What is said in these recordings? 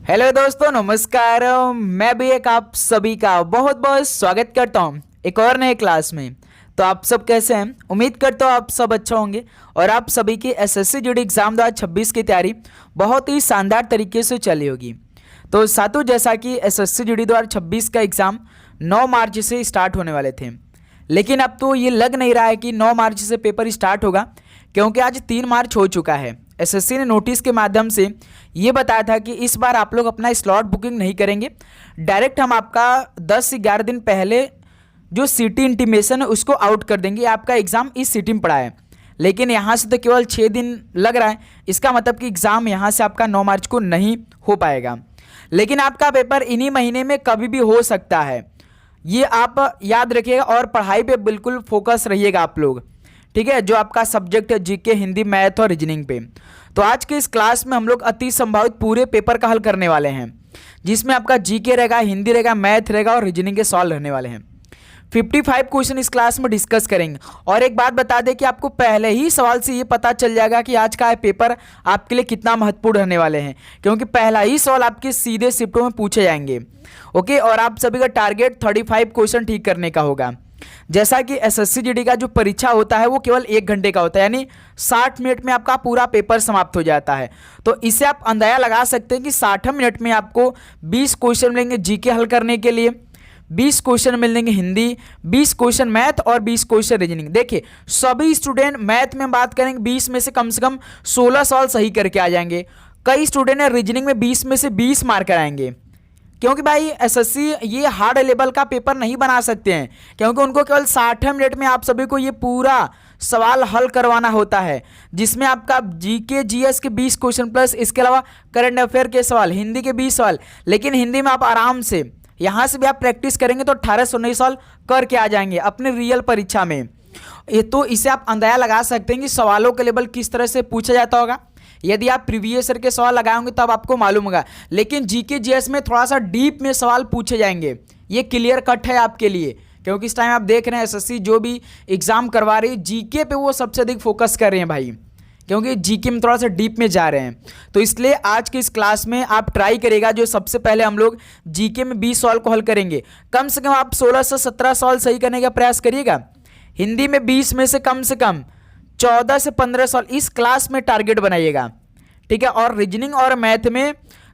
Hello दोस्तों, नमस्कार। मैं भी एक आप सभी का बहुत बहुत स्वागत करता हूं एक और नए क्लास में। तो आप सब कैसे हैं? उम्मीद करता हूं आप सब अच्छा होंगे और आप सभी की एसएससी जीडी एग्जाम 2026 की तैयारी बहुत ही शानदार तरीके से चली होगी। तो साथियों, जैसा कि एसएससी जीडी 2026 का एग्ज़ाम 9 मार्च से स्टार्ट होने वाले थे, लेकिन अब तो ये लग नहीं रहा है कि 9 मार्च से पेपर स्टार्ट होगा, क्योंकि आज 3 मार्च हो चुका है। एसएससी ने नोटिस के माध्यम से ये बताया था कि इस बार आप लोग अपना स्लॉट बुकिंग नहीं करेंगे, डायरेक्ट हम आपका 10 से 11 दिन पहले जो सिटी इंटीमेशन है उसको आउट कर देंगे। आपका एग्ज़ाम इस सिटी में पड़ा है, लेकिन यहाँ से तो केवल 6 दिन लग रहा है। इसका मतलब कि एग्ज़ाम यहाँ से आपका 9 मार्च को नहीं हो पाएगा, लेकिन आपका पेपर इन्हीं महीने में कभी भी हो सकता है। ये आप याद रखिएगा और पढ़ाई पे बिल्कुल फोकस रहिएगा आप लोग, ठीक है। जो आपका सब्जेक्ट है जीके, हिंदी, मैथ और रीजनिंग पे। तो आज के इस क्लास में हम लोग अति संभावित पूरे पेपर का हल करने वाले हैं, जिसमें आपका जीके रहेगा, हिंदी रहेगा, मैथ रहेगा और रीजनिंग के सवाल रहने वाले हैं। 55 क्वेश्चन इस क्लास में डिस्कस करेंगे। और एक बात बता दें कि आपको पहले ही सवाल से ये पता चल जाएगा कि आज का पेपर आपके लिए कितना महत्वपूर्ण रहने वाले हैं, क्योंकि पहला ही सवाल आपके सीधे शिफ्टों में पूछे जाएंगे। ओके, और आप सभी का टारगेट 35 क्वेश्चन ठीक करने का होगा। जैसा कि एसएससी जीडी का जो परीक्षा होता है वो केवल 1 घंटे का होता है, यानी 60 मिनट में आपका पूरा पेपर समाप्त हो जाता है। तो इससे आप अंदाजा लगा सकते हैं कि 60 मिनट में आपको 20 क्वेश्चन मिलेंगे जीके हल करने के लिए, 20 क्वेश्चन मिलेंगे हिंदी, 20 क्वेश्चन मैथ और 20 क्वेश्चन रीजनिंग। देखिए, सभी स्टूडेंट मैथ में बात करेंगे 20 में से कम 16 सवाल सही करके आ जाएंगे। कई स्टूडेंट है रीजनिंग में 20 में से 20 मार्क आएंगे, क्योंकि भाई एसएससी ये हार्ड लेवल का पेपर नहीं बना सकते हैं, क्योंकि उनको केवल 60 मिनट में आप सभी को ये पूरा सवाल हल करवाना होता है, जिसमें आपका जीके जीएस के 20 क्वेश्चन प्लस इसके अलावा करंट अफेयर के सवाल, हिंदी के 20 सवाल। लेकिन हिंदी में आप आराम से यहाँ से भी आप प्रैक्टिस करेंगे तो 18 से 19 सवाल करके आ जाएंगे अपने रियल परीक्षा में। ये तो इसे आप अंदाजा लगा सकते हैं कि सवालों का लेवल किस तरह से पूछा जाता होगा। यदि आप प्रीवियस ईयर के सवाल लगाए होंगे तब आपको मालूम होगा, लेकिन जीके जीएस में थोड़ा सा डीप में सवाल पूछे जाएंगे। ये क्लियर कट है आपके लिए, क्योंकि इस टाइम आप देख रहे हैं एसएससी जो भी एग्जाम करवा रही है जीके पे वो सबसे अधिक फोकस कर रहे हैं भाई, क्योंकि जीके में थोड़ा सा डीप में जा रहे हैं। तो इसलिए आज की इस क्लास में आप ट्राई करेगा, जो सबसे पहले हम लोग जीके में 20 सवाल को हल करेंगे। कम से कम आप 16 से 17 सवाल सही करने का प्रयास करिएगा। हिंदी में 20 में से कम 14 से 15 सवाल इस क्लास में टारगेट बनाइएगा, ठीक है। और रीजनिंग और मैथ में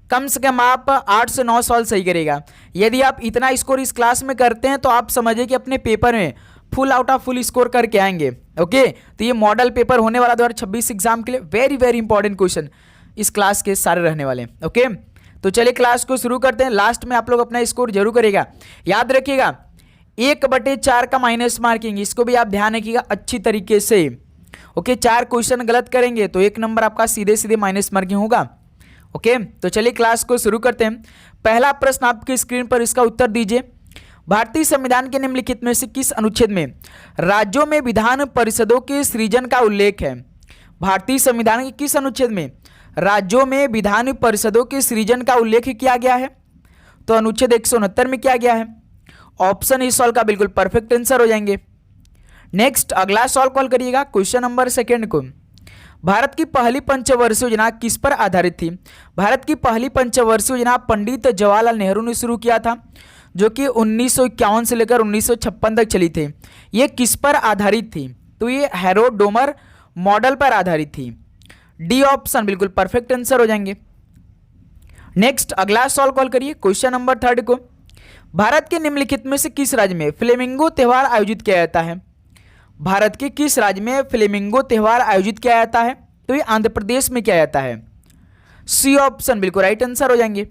कम से कम आप 8 से 9 सवाल सही करेगा। यदि आप इतना स्कोर इस क्लास में करते हैं तो आप समझिए कि अपने पेपर में full out of full score करके आएंगे। ओके, तो ये मॉडल पेपर होने वाला 2026 एग्जाम के लिए वेरी वेरी इंपॉर्टेंट क्वेश्चन इस क्लास के सारे रहने वाले हैं। ओके, तो चलिए क्लास को शुरू करते हैं। लास्ट में आप लोग अपना स्कोर जरूर करेगा। याद रखिएगा 1/4 का माइनस मार्किंग, इसको भी आप ध्यान रखिएगा अच्छी तरीके से। ओके, 4 क्वेश्चन गलत करेंगे तो 1 नंबर आपका सीधे सीधे माइनस मार्किंग होगा। ओके, तो चलिए क्लास को शुरू करते हैं। पहला प्रश्न आपकी स्क्रीन पर, इसका उत्तर दीजिए। भारतीय संविधान के निम्नलिखित में से किस अनुच्छेद में राज्यों में विधान परिषदों के सृजन का उल्लेख है? भारतीय संविधान के किस अनुच्छेद में राज्यों में विधान परिषदों के सृजन का उल्लेख किया गया है? तो अनुच्छेद 169 में किया गया है। ऑप्शन इस सवाल का बिल्कुल परफेक्ट आंसर हो जाएंगे। नेक्स्ट अगला सवाल कॉल करिएगा, क्वेश्चन नंबर 2 को। भारत की पहली पंचवर्षीय योजना किस पर आधारित थी? भारत की पहली पंचवर्षीय योजना पंडित जवाहरलाल नेहरू ने शुरू किया था, जो कि 1951 से लेकर 1956 तक चली थी। ये किस पर आधारित थी? तो ये हैरोल्ड डोमर मॉडल पर आधारित थी। डी ऑप्शन बिल्कुल परफेक्ट आंसर हो जाएंगे। नेक्स्ट अगला सवाल कॉल करिए, क्वेश्चन नंबर 3 को। भारत के निम्नलिखित में से किस राज्य में फ्लेमिंगो त्यौहार आयोजित किया जाता है? भारत के किस राज्य में फ्लेमिंगो त्यौहार आयोजित किया जाता है? तो ये आंध्र प्रदेश में किया जाता है। सी ऑप्शन बिल्कुल राइट आंसर हो जाएंगे।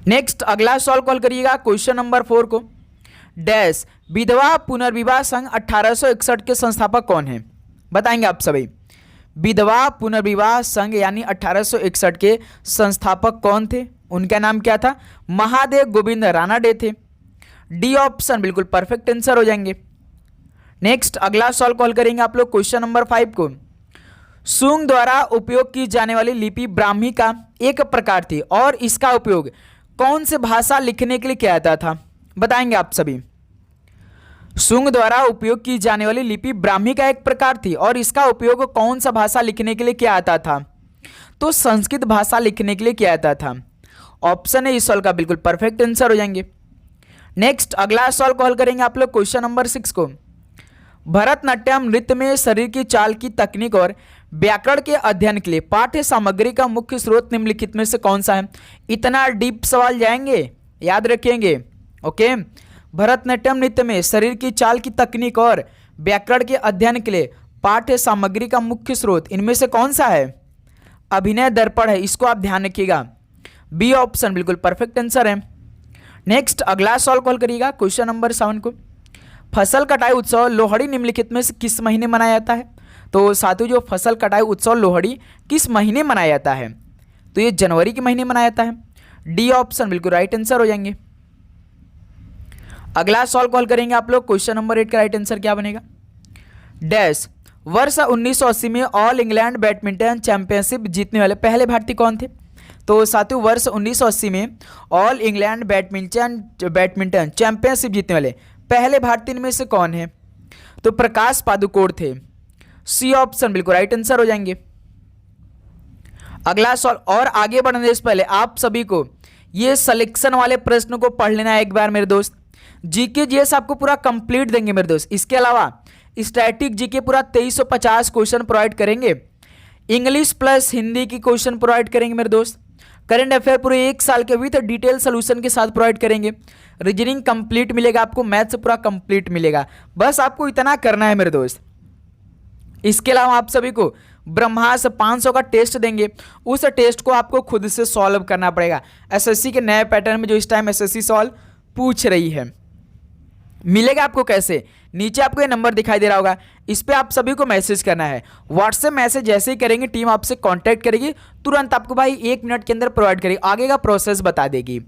नेक्स्ट अगला सवाल कॉल करिएगा, क्वेश्चन नंबर 4 को। डैश विधवा पुनर्विवाह संघ 1861 के संस्थापक कौन है? बताएंगे आप सभी। विधवा पुनर्विवाह संघ यानी 1861 के संस्थापक कौन थे? उनका नाम क्या था? महादेव गोविंद रानाडे थे। डी ऑप्शन बिल्कुल परफेक्ट आंसर हो जाएंगे। नेक्स्ट अगला सवाल कॉल करेंगे आप लोग, क्वेश्चन नंबर 5 को। शुंग द्वारा उपयोग की जाने वाली लिपि ब्राह्मी का एक प्रकार थी और इसका उपयोग कौन से भाषा लिखने के लिए किया जाता था? बताएंगे आप सभी। शुंग द्वारा उपयोग की जाने वाली लिपि ब्राह्मी का एक प्रकार थी और इसका उपयोग कौन सा भाषा लिखने के लिए किया जाता था? तो संस्कृत भाषा लिखने के लिए किया जाता था। ऑप्शन है इस सवाल का बिल्कुल परफेक्ट आंसर हो जाएंगे। नेक्स्ट अगला सवाल को हल करेंगे आप लोग क्वेश्चन नंबर 6 को। भरतनाट्यम नृत्य में शरीर की चाल की तकनीक और व्याकरण के अध्ययन के लिए पाठ्य सामग्री का मुख्य स्रोत निम्नलिखित में से कौन सा है? इतना डीप सवाल जाएंगे, याद रखेंगे। ओके, भरतनाट्यम नृत्य में शरीर की चाल की तकनीक और व्याकरण के अध्ययन के लिए पाठ्य सामग्री का मुख्य स्रोत इनमें से कौन सा है? अभिनय दर्पण है, इसको आप ध्यान रखिएगा। बी ऑप्शन बिल्कुल परफेक्ट आंसर है। नेक्स्ट अगला सवाल कॉल करिएगा क्वेश्चन नंबर 7 को। फसल कटाई उत्सव लोहड़ी निम्नलिखित में से किस महीने मनाया जाता है? तो साथियों जो फसल कटाई उत्सव लोहड़ी किस महीने मनाया जाता है? तो ये जनवरी के महीने मनाया जाता है। डी ऑप्शन बिल्कुल राइट आंसर हो जाएंगे। अगला सवाल कॉल करेंगे आप लोग क्वेश्चन नंबर 8 का राइट आंसर क्या बनेगा? डैश वर्ष 1980 में ऑल इंग्लैंड बैडमिंटन चैंपियनशिप जीतने वाले पहले भारतीय कौन थे? तो साथियों वर्ष 1980 में ऑल इंग्लैंड बैडमिंटन चैंपियनशिप जीतने वाले पहले भारतीय में से कौन है? तो प्रकाश पादुकोण थे। सी ऑप्शन बिल्कुल राइट आंसर हो जाएंगे। अगला सवाल, और आगे बढ़ने से पहले आप सभी को ये सिलेक्शन वाले प्रश्न को पढ़ लेना है एक बार मेरे दोस्त। जीके जीएस आपको पूरा कंप्लीट देंगे मेरे दोस्त। इसके अलावा स्टैटिक जीके पूरा 2350 क्वेश्चन प्रोवाइड करेंगे। इंग्लिश प्लस हिंदी की क्वेश्चन प्रोवाइड करेंगे मेरे दोस्त। करंट अफेयर पूरे 1 साल के विद डिटेल सोल्यूशन के साथ प्रोवाइड करेंगे। रीजनिंग कंप्लीट मिलेगा आपको, मैथ्स पूरा कंप्लीट मिलेगा। बस आपको इतना करना है मेरे दोस्त। इसके अलावा आप सभी को ब्रह्मास्त्र 500 का टेस्ट देंगे। उस टेस्ट को आपको खुद से सॉल्व करना पड़ेगा एसएससी के नए पैटर्न में जो इस टाइम एसएससी सॉल्व पूछ रही है। मिलेगा आपको कैसे? नीचे आपको ये नंबर दिखाई दे रहा होगा, इस पे आप सभी को मैसेज करना है। व्हाट्सएप मैसेज जैसे ही करेंगे टीम आपसे कांटेक्ट करेगी, तुरंत आपको भाई 1 मिनट के अंदर प्रोवाइड करेगी, आगे का प्रोसेस बता देगी।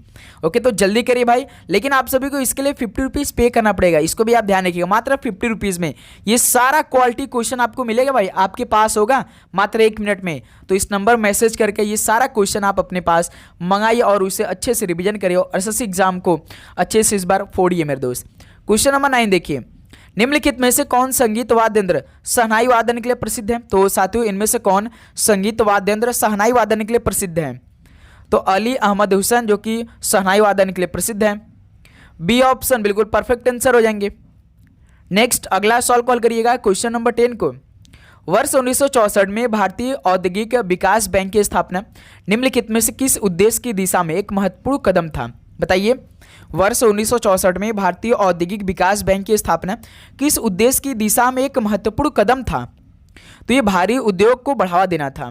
ओके, तो जल्दी करिए भाई। लेकिन आप सभी को इसके लिए 50 रुपीज़ पे करना पड़ेगा, इसको भी आप ध्यान रखिएगा। मात्र 50 रुपीज़ में ये सारा क्वालिटी क्वेश्चन आपको मिलेगा भाई, आपके पास होगा मात्र 1 मिनट में। तो इस नंबर मैसेज करके ये सारा क्वेश्चन आप अपने पास मंगाइए और उसे अच्छे से रिविजन करिए और एसएससी एग्जाम को अच्छे से इस बार फोड़िए मेरे दोस्त। क्वेश्चन नंबर 9 देखिए, निम्नलिखित में से कौन संगीत वाद्य यंत्र शहनाई वादन के लिए प्रसिद्ध है? तो साथियों इनमें से कौन संगीत वाद्य यंत्र शहनाई वादन के लिए प्रसिद्ध है? तो अली अहमद हुसैन जो कि शहनाई वादन के लिए प्रसिद्ध है। बी ऑप्शन बिल्कुल परफेक्ट आंसर हो जाएंगे। नेक्स्ट अगला सवाल कॉल करिएगा क्वेश्चन नंबर 10 को। वर्ष 1964 में भारतीय औद्योगिक विकास बैंक की स्थापना निम्नलिखित में से किस उद्देश्य की दिशा में एक महत्वपूर्ण कदम था? बताइए। वर्ष 1964 में भारतीय औद्योगिक विकास बैंक की स्थापना किस उद्देश्य की दिशा में एक महत्वपूर्ण कदम था? तो ये भारी उद्योग को बढ़ावा देना था।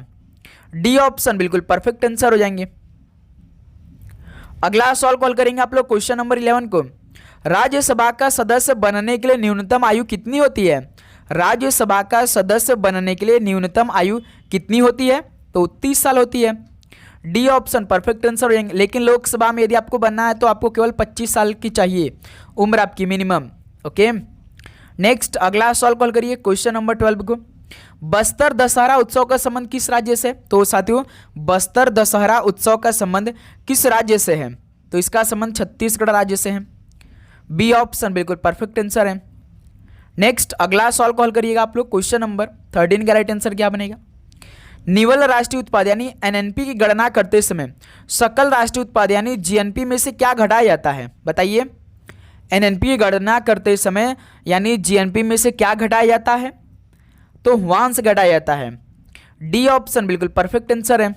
डी ऑप्शन बिल्कुल परफेक्ट आंसर हो जाएंगे। अगला सवाल कॉल करेंगे आप लोग क्वेश्चन नंबर 11 को। राज्यसभा का सदस्य बनने के लिए न्यूनतम आयु कितनी होती है? राज्यसभा का सदस्य बनने के लिए न्यूनतम आयु कितनी होती है? तो 30 साल होती है। डी ऑप्शन परफेक्ट आंसर हो जाएंगे। लेकिन लोकसभा में यदि आपको बनना है तो आपको केवल 25 साल की चाहिए उम्र आपकी मिनिमम। ओके, नेक्स्ट अगला सवाल कॉल करिए क्वेश्चन नंबर 12 को। बस्तर दशहरा उत्सव का संबंध किस राज्य से? तो साथियों बस्तर दशहरा उत्सव का संबंध किस राज्य से है? तो इसका संबंध छत्तीसगढ़ राज्य से है। बी ऑप्शन बिल्कुल परफेक्ट आंसर है। नेक्स्ट अगला सवाल कॉल करिएगा आप लोग क्वेश्चन नंबर 13 का राइट आंसर क्या बनेगा? निवल राष्ट्रीय उत्पाद यानी एनएनपी की गणना करते समय सकल राष्ट्रीय उत्पाद यानी जीएनपी में से क्या घटाया जाता है? बताइए। एनएनपी की गणना करते समय यानी जीएनपी में से क्या घटाया जाता है? तो हुआंश घटाया जाता है। डी ऑप्शन बिल्कुल परफेक्ट आंसर है।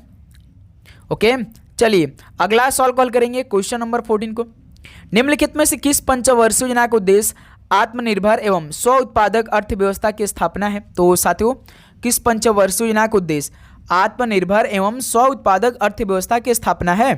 ओके, चलिए अगला सवाल कॉल करेंगे क्वेश्चन नंबर 14 को। निम्नलिखित में से किस पंचवर्षीय योजना का उद्देश्य आत्मनिर्भर एवं स्व उत्पादक अर्थव्यवस्था की स्थापना है? तो साथियों किस पंचवर्षीय योजना का उद्देश्य आत्मनिर्भर एवं स्व उत्पादक अर्थव्यवस्था की स्थापना है?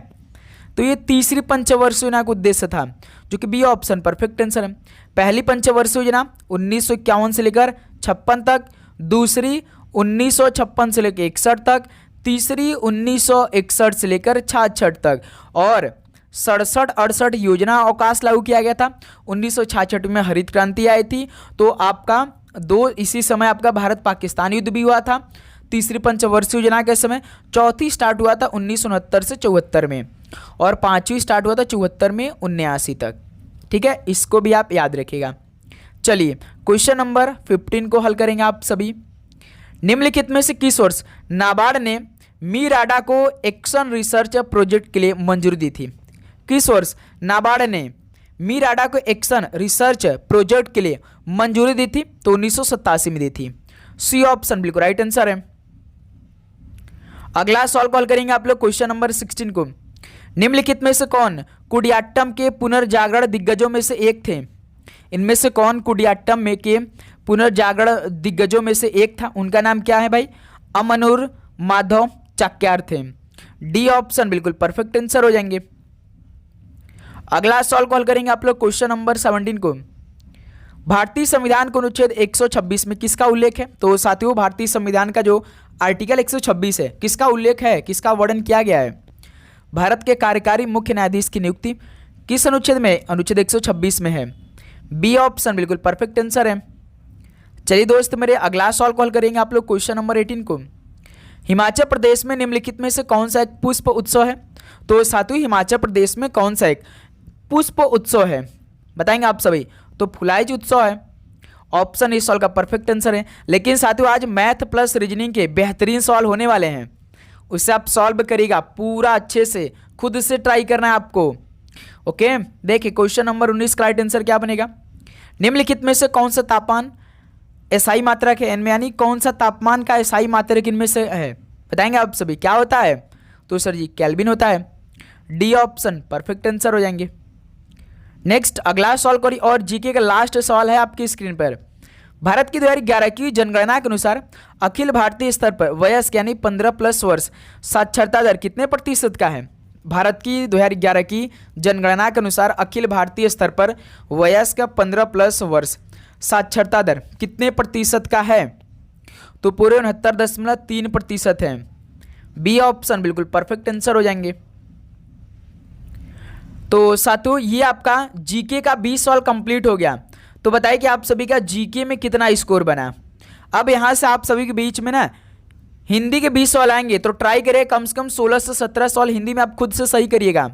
तो ये तीसरी पंचवर्षीय योजना का उद्देश्य था, जो कि बी ऑप्शन परफेक्ट आंसर है। पहली पंचवर्षीय योजना 1951 से लेकर 56 तक, दूसरी 1956 से लेकर 61 तक, तीसरी 1961 से लेकर 66 तक और 67-68 योजना अवकाश लागू किया गया था। 1966 में हरित क्रांति आई थी, तो आपका इसी समय आपका भारत पाकिस्तान युद्ध भी हुआ था। तीसरी पंचवर्षीय योजना के समय, चौथी स्टार्ट हुआ था 1969 से 74 में और पांचवी स्टार्ट हुआ था 74 में 79 तक। ठीक है, इसको भी आप याद रखिएगा। चलिए क्वेश्चन नंबर 15 को हल करेंगे आप सभी। निम्नलिखित में से किस वर्ष नाबार्ड ने मीराडा को एक्शन रिसर्च प्रोजेक्ट के लिए मंजूरी दी थी? किस वर्ष नाबार्ड ने मीराडा को एक्शन रिसर्च प्रोजेक्ट के लिए मंजूरी दी थी? तो 1987 में दी थी। सी ऑप्शन बिल्कुल राइट आंसर है। अगला सवाल कॉल करेंगे आप लोग क्वेश्चन नंबर 16 को। निम्नलिखित में से कौन कुडियाट्टम के पुनर्जागरण दिग्गजों में से एक थे? इनमें से कौन कुडियाट्टम में के पुनर्जागरण दिग्गजों में से एक था? उनका नाम क्या है भाई? अमनूर माधव चाक्यार थे। डी ऑप्शन बिल्कुल परफेक्ट आंसर हो जाएंगे। अगला सवाल कॉल करेंगे आप लोग क्वेश्चन नंबर 17 को। भारतीय संविधान को अनुच्छेद 126 में किसका उल्लेख है? तो साथियों भारतीय संविधान का जो आर्टिकल 126 है किसका उल्लेख है, किसका वर्णन किया गया है? भारत के कार्यकारी मुख्य न्यायाधीश की नियुक्ति किस अनुच्छेद में? अनुच्छेद 126 में है। बी ऑप्शन बिल्कुल परफेक्ट आंसर है। चलिए दोस्त मेरे अगला सवाल कॉल करेंगे आप लोग क्वेश्चन नंबर 18 को। हिमाचल प्रदेश में निम्नलिखित में से कौन सा एक पुष्प उत्सव है? तो साथियों हिमाचल प्रदेश में कौन सा एक पुष्प उत्सव है बताएंगे आप सभी? तो फुलाइज उत्सव है। ऑप्शन इस सवाल का परफेक्ट आंसर है। लेकिन साथियों आज मैथ प्लस रीजनिंग के बेहतरीन सवाल होने वाले हैं, उससे आप सॉल्व करिएगा पूरा अच्छे से, खुद से ट्राई करना है आपको। ओके देखिए क्वेश्चन नंबर 19 का राइट आंसर क्या बनेगा? निम्नलिखित में से कौन सा तापमान एसआई मात्रक है? इनमें यानी कौन सा तापमान का एसआई मात्रक इनमें से है बताएंगे आप सभी? क्या होता है? तो सर जी केल्विन होता है। डी ऑप्शन परफेक्ट आंसर हो जाएंगे। नेक्स्ट अगला सवाल करिए और जीके का लास्ट सवाल है आपकी स्क्रीन पर। भारत की 2011 की जनगणना के अनुसार अखिल भारतीय स्तर पर वयस्क यानी 15+ वर्ष साक्षरता दर कितने प्रतिशत का है? भारत की 2011 की जनगणना के अनुसार अखिल भारतीय स्तर पर वयस्क 15+ वर्ष साक्षरता दर कितने प्रतिशत का है? तो पूरे 69.3% है। बी ऑप्शन बिल्कुल परफेक्ट आंसर हो जाएंगे। तो साथियों ये आपका जीके का 20 सवाल कंप्लीट हो गया। तो बताइए कि आप सभी का जीके में कितना स्कोर बना। अब यहाँ से आप सभी के बीच में ना हिंदी के 20 सवाल आएंगे, तो ट्राई करें कम से कम 16 से 17 सवाल हिंदी में आप खुद से सही करिएगा।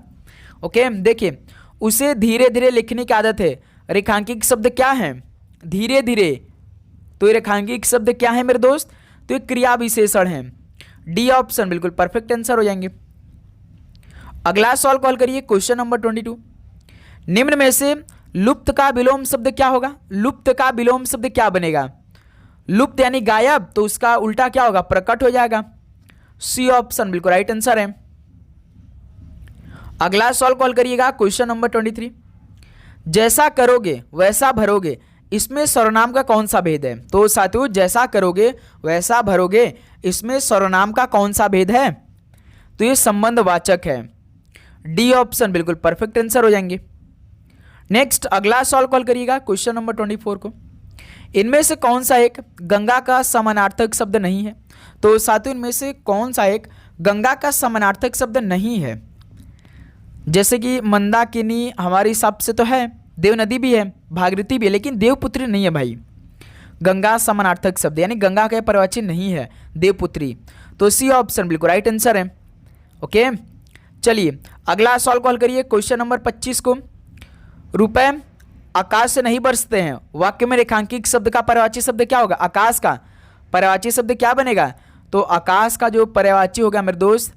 ओके देखिए उसे धीरे धीरे लिखने की आदत है। रेखांकित शब्द क्या है? धीरे धीरे। तो ये रेखांकित शब्द क्या है मेरे दोस्त? तो ये क्रिया विशेषण है। डी ऑप्शन बिल्कुल परफेक्ट आंसर हो जाएंगे। अगला सवाल कॉल करिए क्वेश्चन नंबर 22। निम्न में से लुप्त का विलोम शब्द क्या होगा? लुप्त का विलोम शब्द क्या बनेगा? लुप्त यानी गायब, तो उसका उल्टा क्या होगा? प्रकट हो जाएगा। सी ऑप्शन बिल्कुल राइट आंसर है। अगला सवाल कॉल करिएगा क्वेश्चन नंबर 23। जैसा करोगे वैसा भरोगे, इसमें सर्वनाम का कौन सा भेद है? तो साथियों जैसा करोगे वैसा भरोगे, इसमें सर्वनाम का कौन सा भेद है? तो ये संबंधवाचक है। डी ऑप्शन बिल्कुल परफेक्ट आंसर हो जाएंगे। नेक्स्ट अगला सवाल कॉल करिएगा क्वेश्चन नंबर 24 को। इनमें से कौन सा एक गंगा का समानार्थक शब्द नहीं है? तो साथियों इनमें से कौन सा एक गंगा का समानार्थक शब्द नहीं है? जैसे कि मंदाकिनी हमारे हिसाब से तो है, देव नदी भी है, भागीरथी भी है, लेकिन देवपुत्री नहीं है भाई। गंगा समानार्थक शब्द यानी गंगा का पर्यायवाची नहीं है देवपुत्री। तो सी ऑप्शन बिल्कुल राइट आंसर है। ओके चलिए अगला सवाल कॉल करिए क्वेश्चन नंबर 25 को। रुपए आकाश से नहीं बरसते हैं, वाक्य में रेखांकित शब्द का पर्यायवाची शब्द क्या होगा? आकाश का पर्यायवाची शब्द क्या बनेगा? तो आकाश का जो पर्यायवाची होगा मेरे दोस्त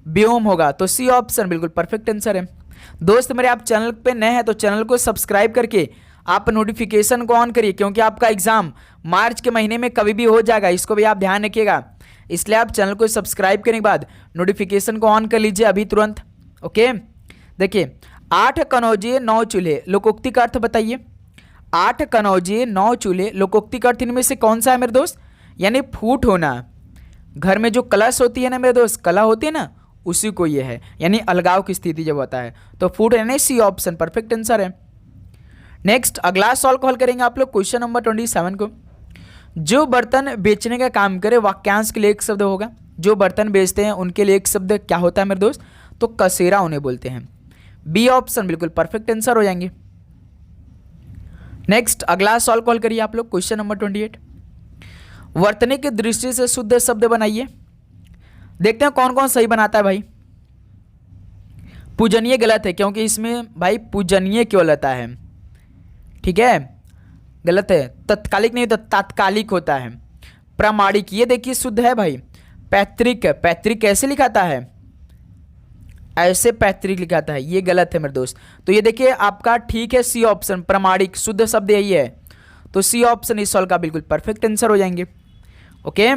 व्योम होगा। तो सी ऑप्शन बिल्कुल परफेक्ट आंसर है। दोस्त मेरे आप चैनल पे नए हैं तो चैनल को सब्सक्राइब करके आप नोटिफिकेशन को ऑन करिए, क्योंकि आपका एग्जाम मार्च के महीने में कभी भी हो जाएगा, इसको भी आप ध्यान रखिएगा। इसलिए आप चैनल को सब्सक्राइब करने के बाद नोटिफिकेशन को ऑन कर लीजिए अभी तुरंत। ओके देखिए 8 कनौजिए 9 चूल्हे लोकोक्ति का अर्थ बताइए। 8 कनौजिए 9 चूल्हे लोकोक्ति का अर्थ इनमें से कौन सा है मेरे दोस्त? यानी फूट होना। घर में जो कलश होती है ना मेरे दोस्त, कला होती है ना, उसी को ये है, यानी अलगाव की स्थिति जब होता है तो फूट यानी सी ऑप्शन परफेक्ट आंसर है। नेक्स्ट अगला सवाल कॉल करेंगे आप लोग क्वेश्चन नंबर 27 को। जो बर्तन बेचने का काम करे वाक्यांश के लिए एक शब्द होगा। जो बर्तन बेचते हैं उनके लिए एक शब्द क्या होता है मेरे दोस्त? तो कसेरा उन्हें बोलते हैं। बी ऑप्शन बिल्कुल परफेक्ट आंसर हो जाएंगे। नेक्स्ट अगला सवाल कॉल करिए आप लोग क्वेश्चन नंबर 28। वर्तनी की दृष्टि से शुद्ध शब्द बनाइए। देखते हैं कौन कौन सही बनाता है भाई। पूजनीय गलत है, क्योंकि इसमें भाई पूजनीय क्यों लेता है? ठीक है गलत है। तत्कालिक नहीं तो तात्कालिक होता है। प्रामाणिक ये देखिए शुद्ध है भाई। पैतृक, पैतृक कैसे लिखाता है? ऐसे पैतृक लिखाता है, ये गलत है मेरे दोस्त। तो ये देखिए आपका ठीक है सी ऑप्शन, प्रमाणिक शुद्ध शब्द यही है। तो सी ऑप्शन इस सवाल का बिल्कुल परफेक्ट आंसर हो जाएंगे। ओके,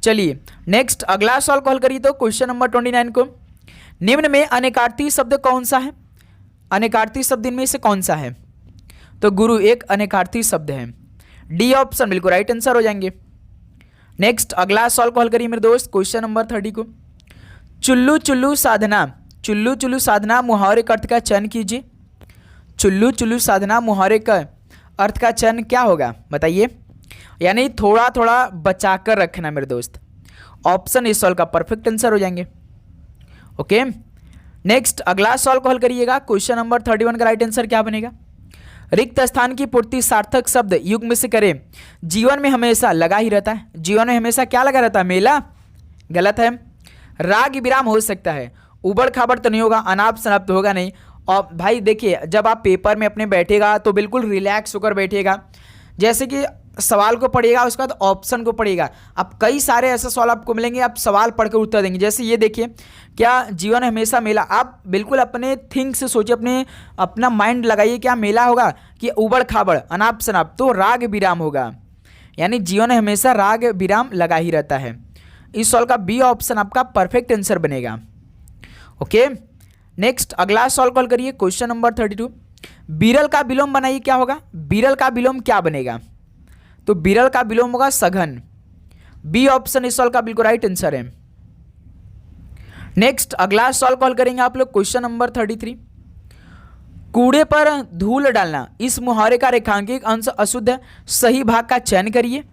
चलिए नेक्स्ट अगला सवाल को हल करिए। तो क्वेश्चन नंबर 29 को, निम्न में अनेकार्थी शब्द कौन सा है? अनेकार्थी शब्द इनमें से कौन सा है? तो गुरु एक अनेकार्थी शब्द है। डी ऑप्शन बिल्कुल राइट आंसर हो जाएंगे। नेक्स्ट अगला सवाल को हल करिए मेरे दोस्त, क्वेश्चन नंबर 30 को, चुल्लू चुल्लू साधना, चुल्लू चुल्लू साधना मुहावरे का अर्थ का चयन कीजिए। चुल्लू चुल्लू साधना मुहावरे का अर्थ का चयन क्या होगा बताइए? यानी थोड़ा थोड़ा बचा कर रखना मेरे दोस्त। ऑप्शन इस सवाल का परफेक्ट आंसर हो जाएंगे। ओके, नेक्स्ट अगला सवाल को हल करिएगा। क्वेश्चन नंबर 31 का राइट आंसर क्या बनेगा? रिक्त स्थान की पूर्ति सार्थक शब्द युग में से करें। जीवन में हमेशा लगा ही रहता है। जीवन में हमेशा क्या लगा रहता है? मेला। गलत है। राग विराम हो सकता है, उबड़ खाबड़ तो नहीं होगा, अनाप शनाप तो होगा नहीं। और भाई देखिए जब आप पेपर में अपने बैठेगा तो बिल्कुल रिलैक्स होकर बैठिएगा, जैसे कि सवाल को पढ़िएगा उसके बाद ऑप्शन को पढ़िएगा। अब कई सारे ऐसे सवाल आपको मिलेंगे, आप सवाल पढ़कर उत्तर देंगे। जैसे ये देखिए, क्या जीवन हमेशा मेला, आप बिल्कुल अपने थिंक से सोचिए, अपना माइंड लगाइए, क्या मेला होगा कि उबड़ खाबड़ अनाप शनाप? तो राग विराम होगा, यानी जीवन में हमेशा राग विराम लगा ही रहता है। इस सवाल का बी ऑप्शन आपका परफेक्ट आंसर बनेगा। ओके, नेक्स्ट अगला सवाल कॉल करिए। क्वेश्चन नंबर 32, बिरल का विलोम बनाइए, क्या होगा? बिरल का विलोम क्या बनेगा? तो बिरल का विलोम होगा सघन। बी ऑप्शन इस सवाल का बिल्कुल राइट आंसर है। नेक्स्ट अगला सवाल कॉल करेंगे आप लोग, क्वेश्चन नंबर 33, कूड़े पर धूल डालना, इस मुहावरे का रेखांकित अंश अशुद्ध है, सही भाग का चयन करिए।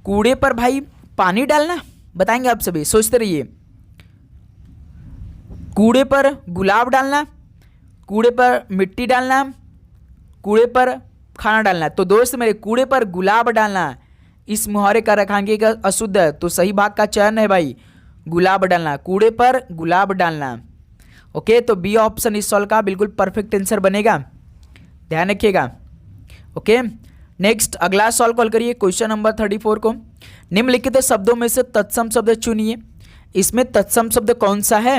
कूड़े पर भाई पानी डालना, बताएंगे आप सभी, सोचते रहिए। कूड़े पर गुलाब डालना, कूड़े पर मिट्टी डालना, कूड़े पर खाना डालना। तो दोस्त मेरे कूड़े पर गुलाब डालना इस मुहावरे का रेखांकित अशुद्ध है, तो सही भाग का चयन है भाई गुलाब डालना, कूड़े पर गुलाब डालना। ओके, तो बी ऑप्शन इस सवाल का बिल्कुल परफेक्ट आंसर बनेगा, ध्यान रखिएगा। ओके, नेक्स्ट अगला सवाल कॉल करिए। क्वेश्चन नंबर 34 को, निम्नलिखित शब्दों में से तत्सम शब्द चुनिए। इसमें तत्सम शब्द कौन सा है?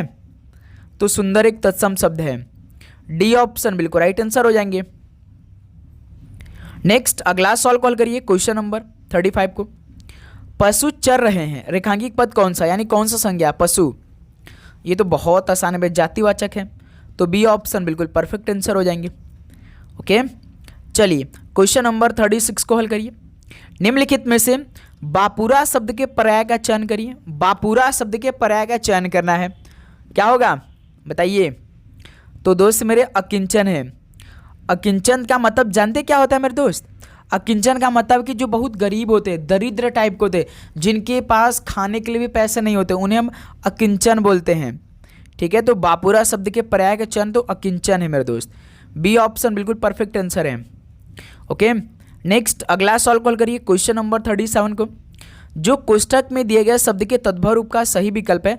तो सुंदर एक तत्सम शब्द है। डी ऑप्शन बिल्कुल राइट आंसर हो जाएंगे। नेक्स्ट अगला सवाल कॉल करिए। क्वेश्चन नंबर 35 को, पशु चर रहे हैं, रेखांकित पद कौन सा, यानी कौन सा संज्ञा? पशु। ये तो बहुत आसान है, जातिवाचक है, तो बी ऑप्शन बिल्कुल परफेक्ट आंसर हो जाएंगे। ओके, चलिए क्वेश्चन नंबर 36 को हल करिए। निम्नलिखित में से बापुरा शब्द के पर्याय का चयन करिए। बापुरा शब्द के पर्याय का चयन करना है, क्या होगा बताइए? तो दोस्त मेरे अकिंचन है। अकिंचन का मतलब जानते क्या होता है मेरे दोस्त? अकिंचन का मतलब कि जो बहुत गरीब होते हैं, दरिद्र टाइप के होते हैं, जिनके पास खाने के लिए भी पैसे नहीं होते, उन्हें हम अकिंचन बोलते हैं। ठीक है, तो बापुरा शब्द के पर्याय का चयन तो अकिंचन है मेरे दोस्त। बी ऑप्शन बिल्कुल परफेक्ट आंसर है। ओके, नेक्स्ट अगला सवाल कॉल करिए। क्वेश्चन नंबर 37 को, जो कोष्ठक में दिए गए शब्द के तद्भव रूप का सही विकल्प है,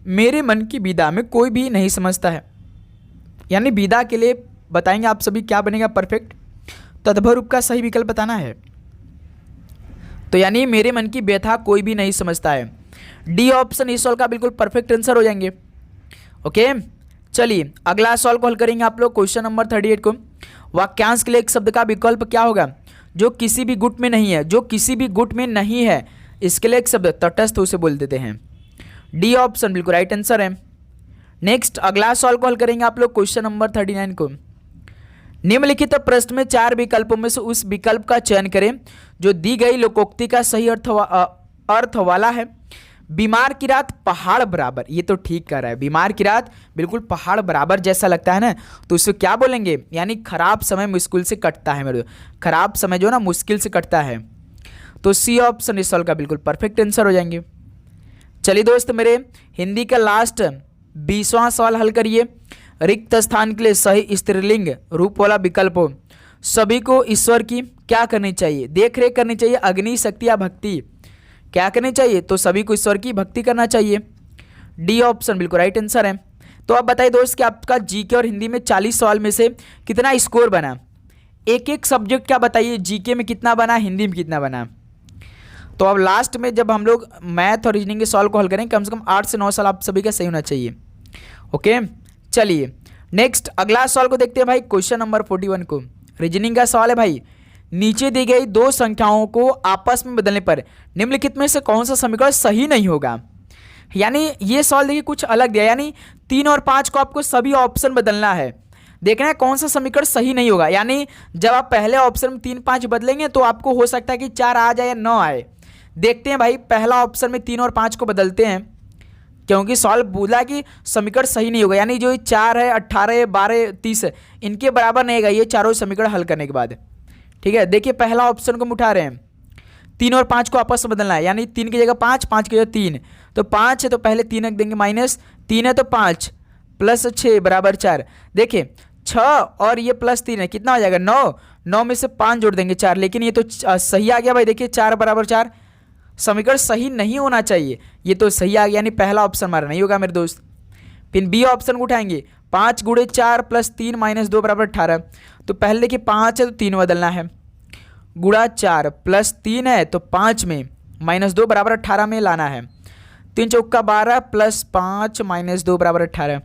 मेरे मन की विदा में कोई भी नहीं समझता है। यानी विदा के लिए बताएंगे आप सभी क्या बनेगा परफेक्ट, तद्भव रूप का सही विकल्प बताना है। तो यानी मेरे मन की व्यथा कोई भी नहीं समझता है। डी ऑप्शन इस सवाल का बिल्कुल परफेक्ट आंसर हो जाएंगे। ओके, चलिए अगला सवाल को हल करेंगे आप लोग। क्वेश्चन नंबर 38 को, वाक्यांश के लिए एक शब्द का विकल्प क्या होगा जो किसी भी गुट में नहीं है? जो किसी भी गुट में नहीं है, इसके लिए एक शब्द तटस्थ उसे बोल देते हैं। डी ऑप्शन बिल्कुल राइट आंसर है। नेक्स्ट अगला सवाल को हल करेंगे आप लोग। क्वेश्चन नंबर 39 को, निम्नलिखित प्रश्न में 4 विकल्पों में से उस विकल्प का चयन करें जो दी गई लोकोक्ति का सही अर्थ वाला है। बीमार की रात पहाड़ बराबर, ये तो ठीक कर रहा है। बीमार की रात बिल्कुल पहाड़ बराबर जैसा लगता है ना, तो इसको क्या बोलेंगे? यानी खराब समय मुश्किल से कटता है मेरे, खराब समय जो ना मुश्किल से कटता है। तो सी ऑप्शन इस सवाल का बिल्कुल परफेक्ट आंसर हो जाएंगे। चलिए दोस्त मेरे, हिंदी का लास्ट 20वां सवाल हल करिए। रिक्त स्थान के लिए सही स्त्रीलिंग रूप वाला विकल्प हो। सभी को ईश्वर की क्या करनी चाहिए? देख रेख करनी चाहिए, अग्नि शक्ति या भक्ति? क्या करनी चाहिए? तो सभी को ईश्वर की भक्ति करना चाहिए। डी ऑप्शन बिल्कुल राइट आंसर है। तो आप बताइए दोस्त कि आपका जीके और हिंदी में 40 सवाल में से कितना स्कोर बना? एक एक सब्जेक्ट का बताइए, जीके में कितना बना, हिंदी में कितना बना? तो अब लास्ट में जब हम लोग मैथ और रीजनिंग के सवाल को हल करें, कम से कम 8 से 9 साल आप सभी का सही होना चाहिए। ओके, चलिए नेक्स्ट अगला सवाल को देखते हैं भाई, क्वेश्चन नंबर 41 को। रीजनिंग का सवाल है भाई, नीचे दी गई दो संख्याओं को आपस में बदलने पर निम्नलिखित में से कौन सा समीकरण सही नहीं होगा। यानी ये सवाल देखिए कुछ अलग दिया, यानी 3 और 5 को आपको सभी ऑप्शन बदलना है, देखना है कौन सा समीकरण सही नहीं होगा। यानी जब आप पहले ऑप्शन में 3 5 बदलेंगे तो आपको हो सकता है कि 4 आ जाए या 9 आए। देखते हैं भाई, पहला ऑप्शन में 3 और 5 को बदलते हैं, क्योंकि सवाल बोला कि समीकरण सही नहीं होगा, यानी जो 4 है, 18 है, 12 30 है, इनके बराबर नहीं है ये चारों समीकरण हल करने के बाद। ठीक है, देखिए पहला ऑप्शन को हम उठा रहे हैं, 3 और 5 को आपस में बदलना है, यानी 3 की जगह 5, 5 की जगह 3, तो 5 है तो पहले 3 रख देंगे माइनस, 3 है तो 5 प्लस 6 बराबर 4। देखिए 6 और ये प्लस 3 है, कितना हो जाएगा 9, 9 में से 5 जोड़ देंगे 4, लेकिन ये तो सही आ गया भाई। देखिए 4 बराबर 4, समीकरण सही नहीं होना चाहिए, ये तो सही आ गया, यानी पहला ऑप्शन हमारा नहीं होगा मेरे दोस्त। फिर बी ऑप्शन को उठाएंगे, 5 गुणे 4 प्लस 3 माइनस 2 बराबर 18, तो पहले देखिए 5 है तो 3 बदलना है, गुणा 4 प्लस 3 है तो 5 में माइनस 2 बराबर 18 में लाना है, 3 चौका 12 प्लस 5 माइनस 2 बराबर 18।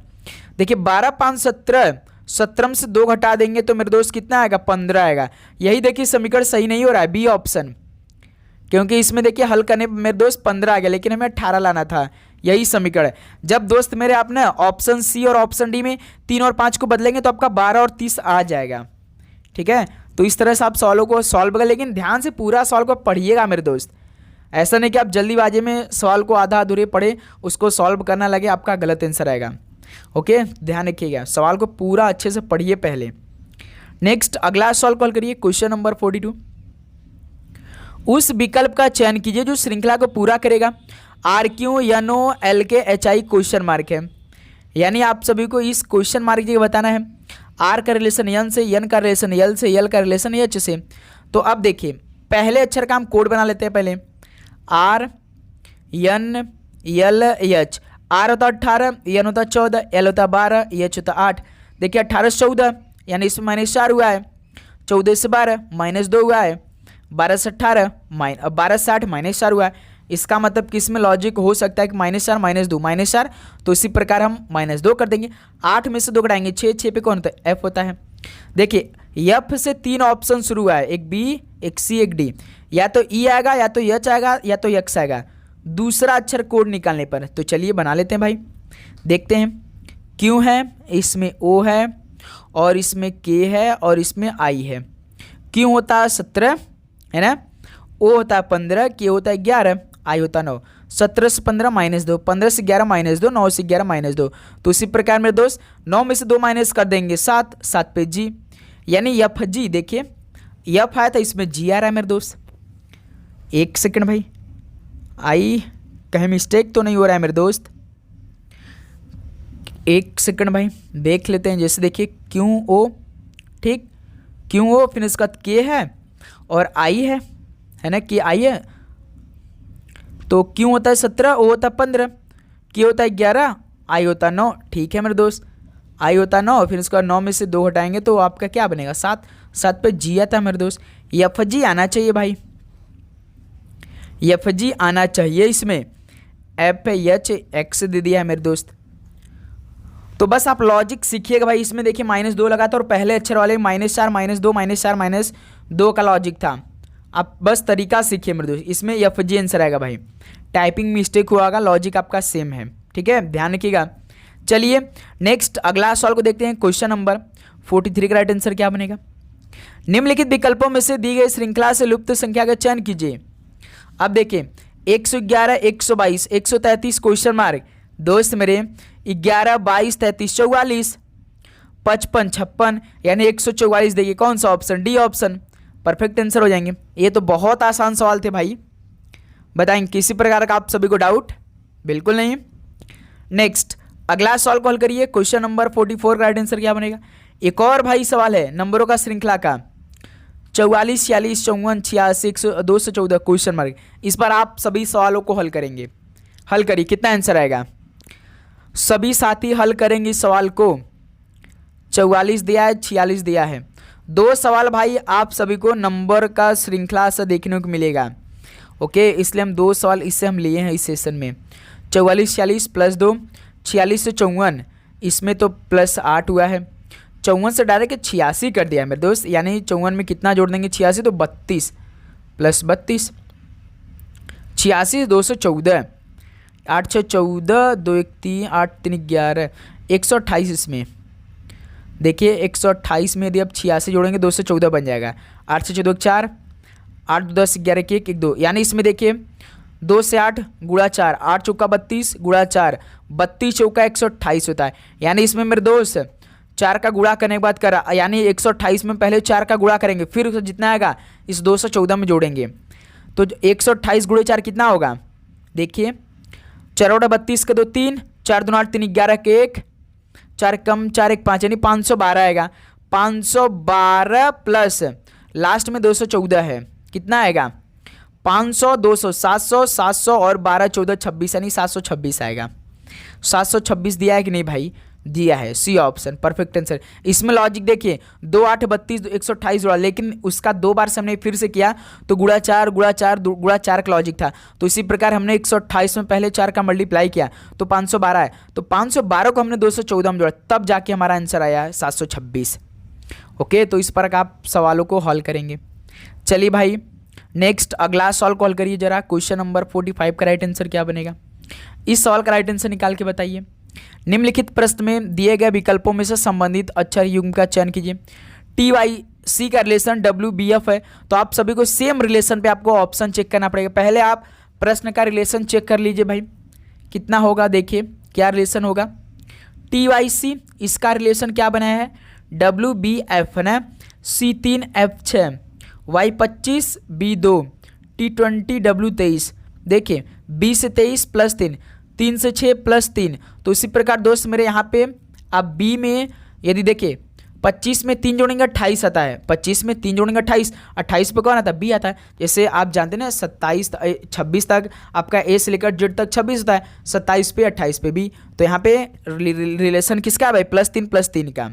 देखिए 12 5 17, 17 से 2 घटा देंगे तो मेरे दोस्त कितना आएगा 15 आएगा। यही देखिए समीकरण सही नहीं हो रहा है, बी ऑप्शन, क्योंकि इसमें देखिए हल करने मेरे दोस्त 15 आ गया, लेकिन हमें 18 लाना था, यही समीकरण है। जब दोस्त मेरे आप ना ऑप्शन सी और ऑप्शन डी में 3 और 5 को बदलेंगे तो आपका 12 और 30 आ जाएगा। ठीक है, तो इस तरह से आप सवालों को सॉल्व करें, लेकिन ध्यान से पूरा सवाल को पढ़िएगा मेरे दोस्त। ऐसा नहीं कि आप जल्दीबाजी में सवाल को आधा अधूरे पढ़े उसको सॉल्व करना लगे, आपका गलत आंसर आएगा। ओके, ध्यान रखिएगा, सवाल को पूरा अच्छे से पढ़िए पहले। नेक्स्ट अगला सवाल कॉल करिए, क्वेश्चन नंबर 42। उस विकल्प का चयन कीजिए जो श्रृंखला को पूरा करेगा। R Q N O L K H I question mark है, यानी आप सभी को इस क्वेश्चन मार्क की बताना है। आर का रिलेशन एन से, एन का रिलेशन एल से, एल का रिलेशन एच से। तो अब देखिए पहले अक्षर का हम कोड बना लेते हैं पहले, R N L H. R होता 18, एन होता 14, एल होता 12, एच होता 8। देखिए 18 से 14 यानी इसमें माइनस 4 हुआ है, 14 से 12 माइनस 2 हुआ है, 12 से 18 12 से 8 माइनस 4 हुआ है। इसका मतलब कि इसमें लॉजिक हो सकता है कि -4 -2 -4, तो इसी प्रकार हम -2 कर देंगे। 8 में से 2 घटाएंगे 6, 6 पे कौन होता है एफ होता है। देखिए एफ से 3 ऑप्शन शुरू हुआ है, एक बी एक सी एक डी, या तो ई आएगा या तो एच आएगा या तो एक्स आएगा दूसरा अक्षर कोड निकालने पर। तो चलिए बना लेते हैं भाई, देखते हैं। क्यू है, इसमें ओ है और इसमें के है और इसमें आई है। क्यू होता है 17 है ना, ओ होता है 15, के होता है 11, आई होता 9। 17 से 15 -2, 15 से 11 -2, 9 से 11 -2। तो इसी प्रकार मेरे दोस्त 9 में से 2 माइनस कर देंगे 7, 7 पे जी, यानी एफ जी। देखिए एफ आया था, इसमें जी आ रहा है मेरे दोस्त। एक सेकंड भाई, आई कहीं मिस्टेक तो नहीं हो रहा है मेरे दोस्त, एक सेकंड भाई देख लेते हैं। जैसे देखिए क्यू ओ, ठीक, क्यू ओ, फिर इसका के है और आई है ना, के आई है। तो क्यू होता है 17, ओ होता है 15, के होता है 11, आई होता है 9। ठीक है मेरे दोस्त, आई होता है 9, फिर इसका 9 में से 2 हटाएंगे तो आपका क्या बनेगा 7, 7 पे जी आता है मेरे दोस्त। एफ जी आना चाहिए भाई, एफ जी आना चाहिए इसमें, एफ एच एक्स दे दिया है मेरे दोस्त। तो बस आप लॉजिक सीखिएगा भाई। इसमें देखिए -2 लगा था और पहले अक्षर वाले -4 -2 -4 -2 का लॉजिक था। आप बस तरीका सीखिए मेरे दोस्त, इसमें एफ जी आंसर आएगा भाई। टाइपिंग मिस्टेक हुआ होगा, लॉजिक आपका सेम है, ठीक है, ध्यान रखिएगा। चलिए नेक्स्ट अगला सवाल को देखते हैं, क्वेश्चन नंबर 43 का राइट आंसर क्या बनेगा। निम्नलिखित विकल्पों में से दी गई श्रृंखला से लुप्त संख्या का चयन कीजिए। अब देखिए 111 122 133 क्वेश्चन मार्क दोस्त मेरे, 11 22 33 44 55 56 यानी 144। देखिए कौन सा option, D option, perfect answer हो जाएंगे। ये तो बहुत आसान सवाल थे भाई, बताएंगे किसी प्रकार का आप सभी को डाउट बिल्कुल नहीं। नेक्स्ट अगला सवाल को हल करिए, क्वेश्चन नंबर 44 का राइट आंसर क्या बनेगा। एक और भाई सवाल है नंबरों का श्रृंखला का, 44 46 54 86 214 क्वेश्चन मार्क। इस पर आप सभी सवालों को हल करेंगे। हल करिए, कितना आंसर आएगा, सभी साथी हल करेंगे इस सवाल को। 44 दिया है, 46 दिया है। 2 सवाल भाई आप सभी को नंबर का श्रृंखला से देखने को मिलेगा, ओके, इसलिए हम 2 सवाल इससे हम लिए हैं इस सेशन में। 44 46 प्लस 2 46 से 54, इसमें तो +8 हुआ है। 54 से डायरेक्ट 86 कर दिया है मेरे दोस्त, यानी 54 में कितना जोड़ देंगे 86 तो 32 + 32, 86 214, 8 6 14, 2 1 3, 8 3 11, 128 इसमें देखिए 128 में यदि आप 86 जोड़ेंगे 214 बन जाएगा। 8 से 14 4, 8 2 10 11 1 1 2, यानी इसमें देखिए 2 से 8 गुणा 4, 8 चौका 32 गुणा 4, 32 चौका 128 होता है। यानी इसमें मेरे दोस्त 4 का गुणा करने के बाद करा, यानी 128 में पहले 4 का गुणा करेंगे, फिर उसे जितना आएगा इस 214 में जोड़ेंगे। तो 128 गुणे 4 कितना होगा, देखिए 4 बटा 32 का 2 3, 4 2 8 3 11 के 1, 4 कम 4 1 5, यानी 512 आएगा। 512 प्लस लास्ट में 214 है, कितना आएगा 500 200 700 700 और 12 14 26, यानी 726 आएगा। 726 दिया है कि नहीं भाई, दिया है, सी ऑप्शन परफेक्ट आंसर। इसमें लॉजिक देखिए 2 8 32 128 जोड़ा, लेकिन उसका 2 बार से हमने फिर से किया तो गुणा 4 गुणा 4 गुणा 4 का लॉजिक था। तो इसी प्रकार हमने 128 में पहले 4 का मल्टीप्लाई किया तो 512 है, तो 512 को हमने 214 में जोड़ा, तब जाके हमारा आंसर आया है 726। ओके, तो इस पर आप सवालों को हल करेंगे। चलिए भाई नेक्स्ट अगला सवाल कॉल करिए जरा। क्वेश्चन नंबर 45 का राइट आंसर क्या बनेगा, इस सवाल का राइट आंसर निकाल के बताइए। निम्नलिखित प्रश्न में दिए गए विकल्पों में से संबंधित अक्षर युग्म का चयन कीजिए। TYC का रिलेशन WBF है, तो आप सभी को सेम रिलेशन पे आपको ऑप्शन चेक करना पड़ेगा। पहले आप प्रश्न का रिलेशन चेक कर लीजिए भाई, कितना होगा, देखिए क्या रिलेशन होगा। TYC इसका रिलेशन क्या बनाया है, WBF है ना, C3 F6, Y25 B2, T20 W23। देखिए 20 से 23 + 3, 3 से 6 + 3, तो इसी प्रकार दोस्त मेरे यहाँ पे आप बी में यदि देखिए 25 में 3 जोड़ेंगे 28 आता है, 25 में 3 जोड़ेंगे 28, 28 पे कौन आता है, बी आता है। जैसे आप जानते हैं ना 26 तक आपका ए से लेकर जेड तक 26 होता है, 27 पे 28 पे बी, तो यहाँ पे रिलेशन किसका है भाई, +3 + 3 का।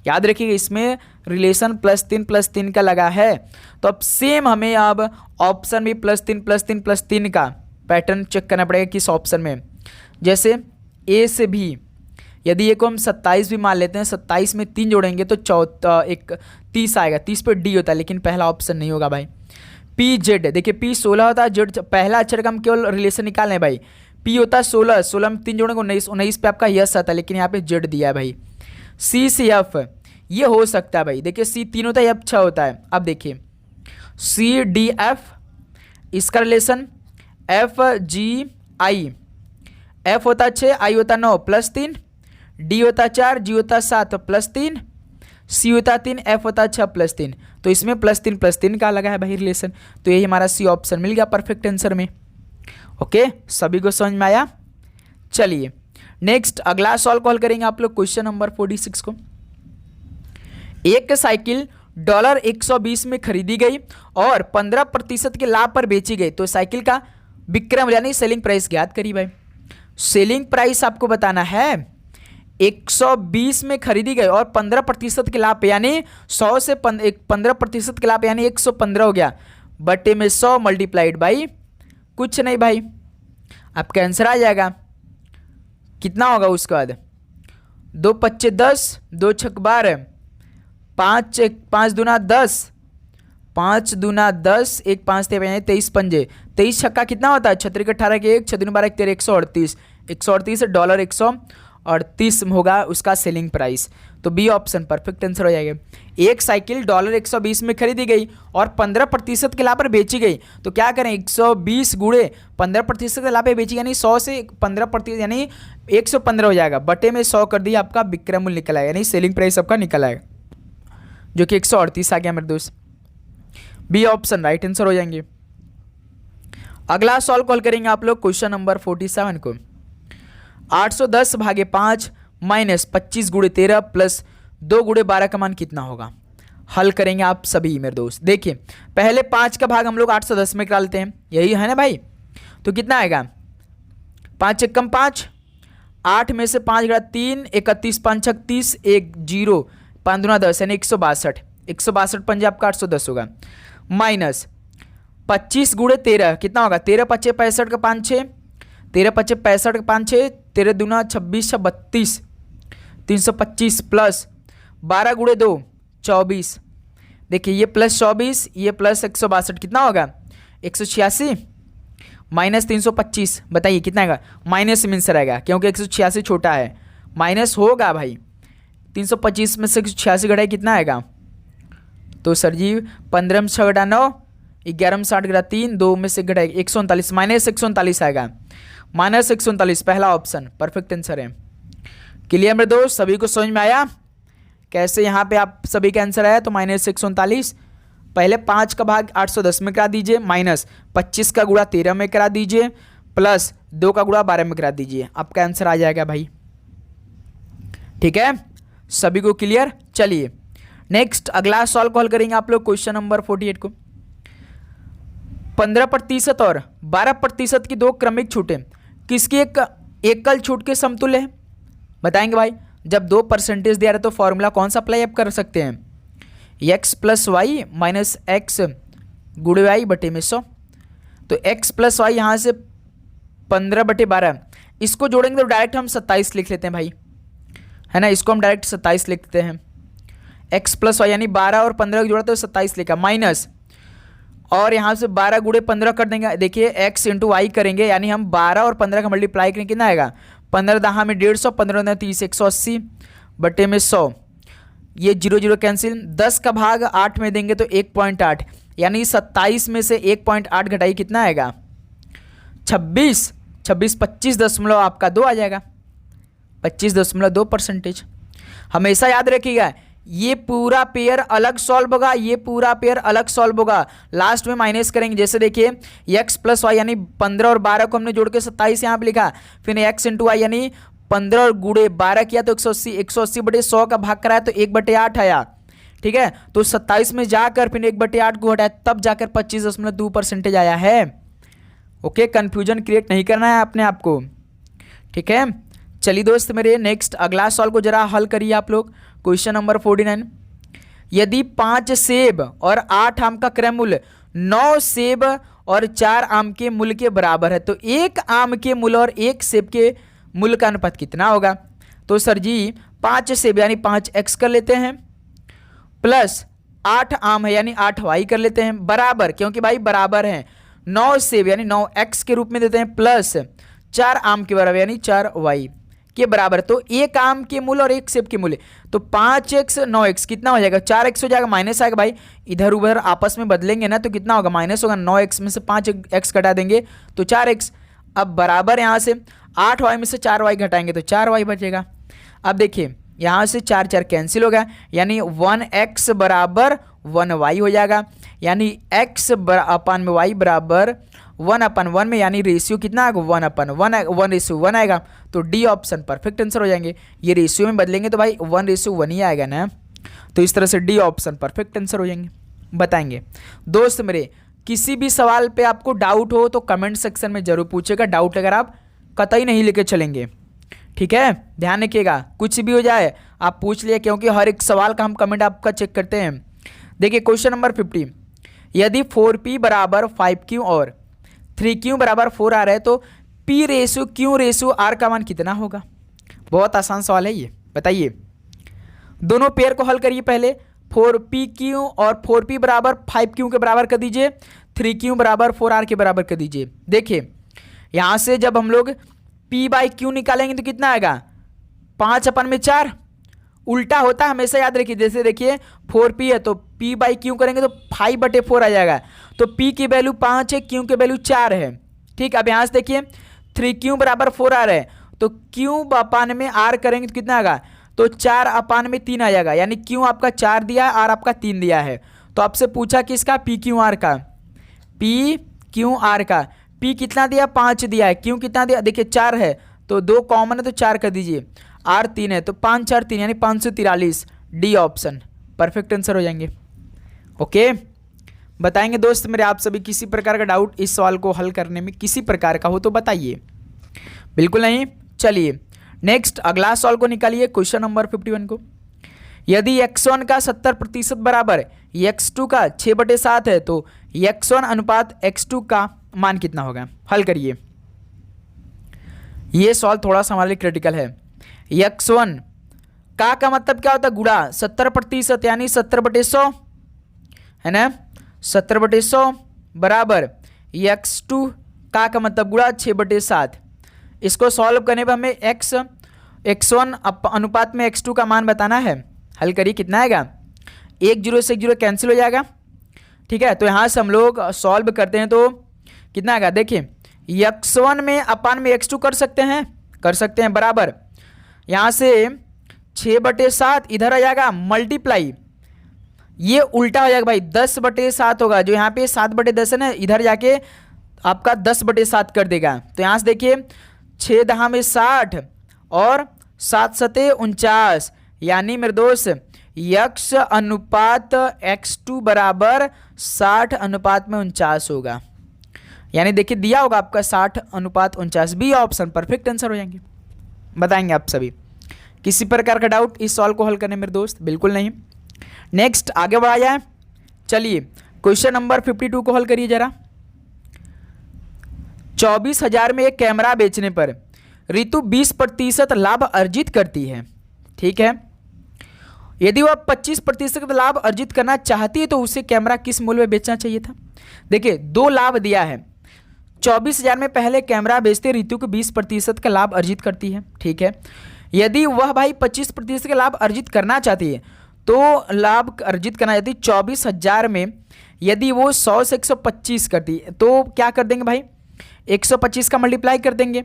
याद रखिएगा इसमें रिलेशन +3 + 3 का लगा है। तो अब सेम हमें अब ऑप्शन भी +3 + 3 + 3 का पैटर्न चेक करना पड़ेगा किस ऑप्शन में। जैसे ए से भी यदि ये को हम 27 भी मान लेते हैं, 27 में 3 जोड़ेंगे तो 30 आएगा, 30 पे डी होता है, लेकिन पहला ऑप्शन नहीं होगा भाई। पी जेड देखिए P 16 होता है, जेड पहला अक्षर का हम केवल रिलेशन निकालने भाई। P होता है 16, 16 में 3 जोड़ेंगे 19, 19 पे आपका यस आता है, लेकिन यहाँ पे जेड दिया है भाई। C से F ये हो सकता है भाई, देखिए C 3 होता है, F 6 होता है। अब देखिए CDF इसका रिलेशन FGI, F होता है 6, I होता है 9 +3, D होता है 4, G होता है 7 +3, C होता है 3, F होता है 6 +3, तो इसमें +3 + 3 का लगा है भाई रिलेशन, तो यही हमारा C ऑप्शन मिल गया परफेक्ट आंसर में। ओके, सभी को समझ में आया। चलिए नेक्स्ट अगला सॉल्व कॉल करेंगे आप लोग क्वेश्चन नंबर 46 को। एक साइकिल $120 में खरीदी गई और 15% के लाभ पर बेची गई, तो साइकिल का विक्रय मूल्य यानी सेलिंग प्राइस ज्ञात करिए भाई। सेलिंग प्राइस आपको बताना है, 120 में खरीदी गई और 15% के लाभ पे, यानी 100 से 15% के लाभ यानी 115 हो गया, बटे में 100 मल्टीप्लाइड बाई कुछ नहीं भाई, आपका आंसर आ जाएगा। कितना होगा उसके बाद 2 25 10, 2 6 12, 5 दूना 10, 5 दूना 10, 1 5 23 पंजे, 23 छक्का कितना होता है, 36 18 के 1, 6 दूनी 12 13, 138, $138 होगा उसका सेलिंग प्राइस, तो बी ऑप्शन परफेक्ट आंसर हो जाएगा। एक साइकिल $120 में खरीदी गई और 15% के लाभ पर बेची गई, तो क्या करें 120 गुणे 15% के लाभ पर बेची, यानी 100 से 15% यानी 115 हो जाएगा, बटे में 100 कर दिया, आपका विक्रय मूल्य निकल आएगा, यानी सेलिंग प्राइस आपका निकल आएगा, जो कि 138 आ गया मेरे दोस्त। बी ऑप्शन राइट आंसर हो जाएंगे। अगला सॉल्व कॉल करेंगे आप लोग क्वेश्चन नंबर 47 को। 810 भागे 5 माइनस 25 गुणे 13 प्लस 2 गुणे 12 का मान कितना होगा, हल करेंगे आप सभी मेरे दोस्त। देखिए पहले 5 का भाग हम लोग 810 में करा लेते हैं, यही है ना भाई, तो कितना आएगा 5 1 5, 8 में से 5 गड़ा 3, 31 5 36, 1 0, 5 दूना 10 यानी 162, 162 पंजे आपका 810 होगा, माइनस 25 गुणे 13 कितना होगा? 13 पच्चे 65 का 5 6, 13 पच्चे 65 का 5 6, 13 दूना 26 6 32, 325 प्लस 12 गुणे 2 24। देखिए ये प्लस 24, ये प्लस 162 कितना होगा? 186 माइनस 325, बताइए कितना आएगा? माइनस में आंसर आएगा क्योंकि 186 छोटा है, माइनस होगा भाई। 325 में से 186 घटाए कितना आएगा? तो सर जी 15 में 6 घटा 9, 11 में 60 घटा 3, 2 में से घटाए 139, माइनस 139 आएगा। माइनस 139 पहला ऑप्शन परफेक्ट आंसर है। क्लियर मेरे दोस्त, सभी को समझ में आया कैसे यहाँ पे आप सभी का आंसर आया? तो माइनस 139, पहले 5 का भाग 810 में करा दीजिए, माइनस 25 का गुणा 13 में करा दीजिए, प्लस 2 का गुणा 12 में करा दीजिए, आपका आंसर आ जाएगा भाई। ठीक है, सभी को क्लियर? चलिए नेक्स्ट अगला सॉल्व हल करेंगे आप लोग क्वेश्चन नंबर 48 को। 15% और 12% की दो क्रमिक छूटें किसकी एक एकल छूट के समतुल्य है? बताएंगे भाई। जब 2% दिया रहे तो फॉर्मूला कौन सा अप्लाई आप कर सकते हैं? x plus Y minus X गुणे वाई बटे में 100। तो x प्लस वाई यहाँ से 15/12, इसको जोड़ेंगे तो डायरेक्ट हम 27 लिख लेते हैं भाई, है ना। इसको हम डायरेक्ट 27 लिखते हैं। x प्लस वाई यानी 12 और 15 को जोड़ा तो 27 लिखा, माइनस और यहाँ से 12 गुणे 15 कर देंगे। देखिए x इंटू वाई करेंगे यानी हम 12 और 15 का मल्टीप्लाई करेंगे, कितना आएगा? 15 दहा में 150, 15 दहा 30, 180 बटे में 100। ये 0 0 कैंसिल, 10 का भाग 8 में देंगे तो 1.8, यानी 27 में से 1.8 घटाई कितना आएगा? 26। 25.2 आपका 2 आ जाएगा, 25.2%। हमेशा याद रखिएगा ये पूरा पेयर अलग सॉल्व होगा, ये पूरा पेयर अलग सॉल्व होगा, लास्ट में माइनस करेंगे। जैसे देखिए x प्लस वाई यानी 15 और 12 को हमने जोड़ के 27 यहाँ पे लिखा, फिर x इंटू वाई यानी 15 और गुणे 12 किया तो 180, 180 बटे 100 का भाग कराया तो 1/8 आया। ठीक है, तो 27 में जाकर फिर 1/8 को हटाया तब जाकर 25.2% आया है। ओके, कंफ्यूजन क्रिएट नहीं करना है अपने आप को। ठीक है, चलिए दोस्त मेरे नेक्स्ट अगला सवाल को जरा हल करिए आप लोग। Question number 49। यदि 5 सेब और 8 आम का क्रय मूल्य 9 सेब और 4 आम के मूल्य के बराबर है तो 1 आम के मूल्य और 1 सेब के मूल्य का अनुपात कितना होगा? तो सर जी 5 सेब यानी 5x कर लेते हैं, प्लस 8 आम है यानी 8y कर लेते हैं, बराबर, क्योंकि भाई बराबर है, 9 सेब यानी 9x के रूप में देते हैं, प्लस 4 आम के बराबर यानी 4y के बराबर। तो 1 आम के मूल्य और 1 सेब के मूल्य, तो 5x 9x कितना हो जाएगा? 4x हो जाएगा, माइनस आएगा भाई, इधर उधर आपस में बदलेंगे ना तो कितना होगा? माइनस होगा। 9x में से 5x घटा देंगे तो 4x। अब बराबर यहाँ से 8y में से 4y घटाएंगे तो 4y बचेगा। अब देखिए यहाँ से 4 4 कैंसिल हो गया, यानी 1x बराबर 1y हो जाएगा, यानी x अपन में y बराबर 1/1 में, यानी रेशियो कितना आएगा? 1/1 आएगा। तो डी ऑप्शन परफेक्ट आंसर हो जाएंगे। ये रेशियो में बदलेंगे तो भाई 1:1 ही आएगा ना, तो इस तरह से डी ऑप्शन परफेक्ट आंसर हो जाएंगे। बताएंगे दोस्त मेरे, किसी भी सवाल पे आपको डाउट हो तो कमेंट सेक्शन में जरूर पूछेगा, डाउट अगर आप कतई नहीं लेके चलेंगे। ठीक है, ध्यान रखिएगा, कुछ भी हो जाए आप पूछ लिए, क्योंकि हर एक सवाल का हम कमेंट आपका चेक करते हैं। देखिए क्वेश्चन नंबर 50। यदि 4p बराबर 5q और 3q बराबर 4r है तो p ratio q ratio r का मान कितना होगा? बहुत आसान सवाल है ये, बताइए। दोनों पेयर को हल करिए पहले। 4pq और 4p बराबर 5q के बराबर कर दीजिए, 3q बराबर 4r के बराबर कर दीजिए। देखिए यहाँ से जब हम लोग p/q निकालेंगे तो कितना आएगा? 5/4 उल्टा होता है, हमेशा याद रखिए। जैसे देखिए 4p है तो p/q करेंगे तो 5/4 आ जाएगा, तो p की वैल्यू 5 है, q की वैल्यू 4 है। ठीक, अब यहाँ से देखिए 3q बराबर 4r है तो q में r करेंगे तो कितना आएगा? तो 4/3 आ जाएगा, यानी q आपका 4 दिया है, r आपका 3 दिया है। तो आपसे पूछा किसका? p/q/r का। p/q/r का p कितना दिया? 5 दिया है, q कितना दिया? देखिए 4 है तो 2 कॉमन है तो 4 कर दीजिए, r 3 है तो 5 4 3 यानी 543। डी ऑप्शन परफेक्ट आंसर हो जाएंगे। ओके, बताएंगे दोस्त मेरे, आप सभी किसी प्रकार का डाउट इस सवाल को हल करने में किसी प्रकार का हो तो बताइए। बिल्कुल नहीं। चलिए नेक्स्ट अगला सवाल को निकालिए, क्वेश्चन नंबर 51 को। यदि x1 का 70% बराबर x2 का 6/7 है, तो x1 अनुपात x2 का मान कितना होगा? हल करिए। ये सवाल थोड़ा सा हमारे लिए क्रिटिकल है। x1 का मतलब क्या होता है? गुणा 70% यानी 70/100 है ना, 70/100 बराबर x2 का मतलब गुणा 6/7। इसको सॉल्व करने पर हमें x1 अनुपात में x2 का मान बताना है। हल करिए, कितना आएगा? 1 0 से 1 0 कैंसिल हो जाएगा, ठीक है। तो यहाँ से हम लोग सॉल्व करते हैं तो कितना आएगा? देखिए x1 में अपान में x2 कर सकते हैं बराबर, यहाँ से 6/7 इधर आ जाएगा मल्टीप्लाई, ये उल्टा हो जाएगा भाई, 10/7 होगा। जो यहाँ पे 7/10 है ना, इधर जाके आपका 10/7 कर देगा। तो यहाँ से देखिए 6 दहा में 60 और 7 सते 49, यानी मेरे दोस्त x अनुपात x2 बराबर 60 अनुपात में 49 होगा। यानी देखिए दिया होगा आपका 60 अनुपात 49, बी ऑप्शन परफेक्ट आंसर हो जाएंगे। बताएंगे आप सभी। किसी प्रकार का डाउट इस सवाल को हल करने मेरे दोस्त? बिल्कुल नहीं। नेक्स्ट आगे बढ़ा जाए, चलिए क्वेश्चन नंबर 52 को हल करिए जरा। 24,000 में एक कैमरा बेचने पर रितु 20% लाभ अर्जित करती है, ठीक है। यदि वह 25% लाभ अर्जित करना चाहती है तो उसे कैमरा किस मूल्य में बेचना चाहिए था? देखिए दो लाभ दिया है। 24,000 में पहले कैमरा बेचते रितु को 20% का लाभ अर्जित करती है, ठीक है। यदि वह भाई 25% का लाभ अर्जित करना चाहती है तो लाभ अर्जित करना चाहती है 24,000 में, यदि वो 100 से 125 करती है तो क्या कर देंगे भाई? 125 का मल्टीप्लाई कर देंगे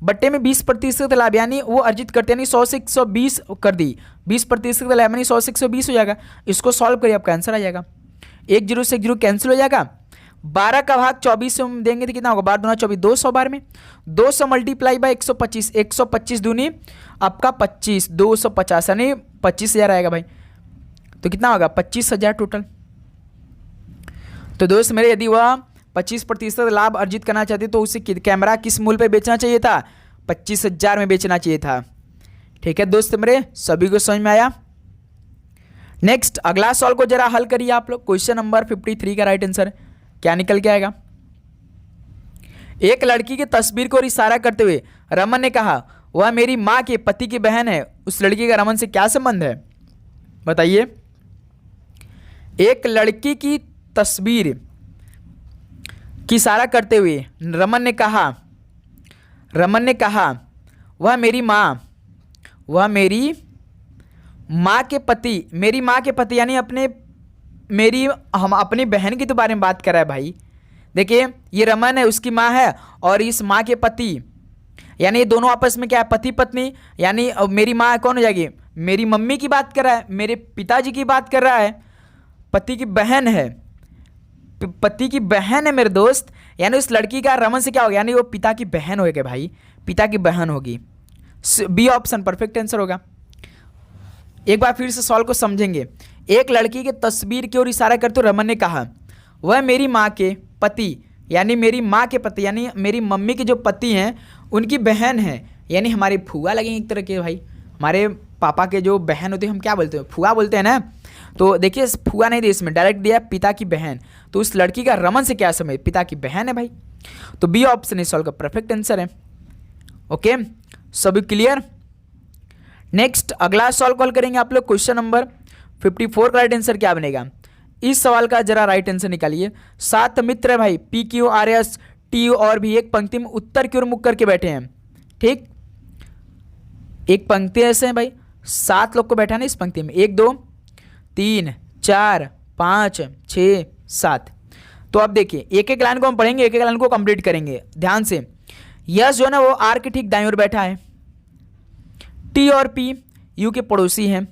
बट्टे में 20% लाभ, यानी वो अर्जित करते यानी 100 से 120 कर दी, 20% लाभ यानी 100 से 120 हो जाएगा। इसको सॉल्व करिए, आपका आंसर आ जाएगा। 1 0 से 1 0 कैंसिल हो जाएगा। 12 का भाग 24 से हम देंगे तो कितना होगा? 12 दूना 24, 200 बार में 200 मल्टीप्लाई बाय 125, 125 दूनी आपका 25, 250 यानी 25,000 आएगा भाई। तो कितना होगा? 25,000 टोटल। तो दोस्त मेरे, यदि वह 25% लाभ अर्जित करना चाहती तो उसे कैमरा किस मूल्य पे बेचना चाहिए था? 25,000 में बेचना चाहिए था, ठीक है दोस्त मेरे। सभी को समझ में आया? नेक्स्ट अगला सवाल को जरा हल करिए आप लोग। क्वेश्चन नंबर 53 का राइट आंसर क्या निकल के आएगा? एक लड़की की तस्वीर को इशारा करते हुए रमन ने कहा, वह मेरी माँ के पति की बहन है। उस लड़की का रमन से क्या संबंध है? बताइए। एक लड़की की तस्वीर की इशारा करते हुए रमन ने कहा वह मेरी माँ के पति यानी हम अपनी बहन की तो बारे में बात कर रहा है भाई। देखिए ये रमन है, उसकी माँ है, और इस माँ के पति यानी ये दोनों आपस में क्या है? पति पत्नी। यानी मेरी माँ कौन हो जाएगी? मेरी मम्मी की बात कर रहा है, मेरे पिताजी की बात कर रहा है। पति की बहन है मेरे दोस्त, यानी उस लड़की का रमन से क्या होगा? यानी वो पिता की बहन होगी भाई, पिता की बहन होगी। बी ऑप्शन परफेक्ट आंसर होगा। एक बार फिर से सवाल को समझेंगे। एक लड़की की तस्वीर की ओर इशारा करते रमन ने कहा, वह मेरी माँ के पति यानी मेरी माँ के पति यानी मेरी मम्मी के जो पति हैं उनकी बहन है, यानी हमारी फुआ लगेंगे एक तरह के भाई। हमारे पापा के जो बहन होते हैं हम क्या बोलते हैं? फुआ बोलते हैं ना। तो देखिए फुआ नहीं दी, इसमें डायरेक्ट दिया पिता की बहन। तो उस लड़की का रमन से क्या समझ? पिता की बहन है भाई। तो बी ऑप्शन इस सवाल का परफेक्ट आंसर है। ओके, सभी क्लियर? नेक्स्ट अगला सवाल कॉल करेंगे आप लोग। क्वेश्चन नंबर 54 का राइट आंसर क्या बनेगा? इस सवाल का जरा राइट आंसर निकालिए। 7 मित्र है भाई, P Q R S T और भी एक पंक्ति में उत्तर की ओर मुख करके बैठे हैं, ठीक। एक पंक्ति ऐसे है भाई, 7 लोग को बैठा ना इस पंक्ति में, 1 2 3 4 5 6 7। तो अब देखिए एक एक लाइन को हम पढ़ेंगे, एक एक लाइन को कंप्लीट करेंगे ध्यान से। यस जो है ना वो आर के ठीक दाईं ओर बैठा है, टी और पी यू के पड़ोसी हैं,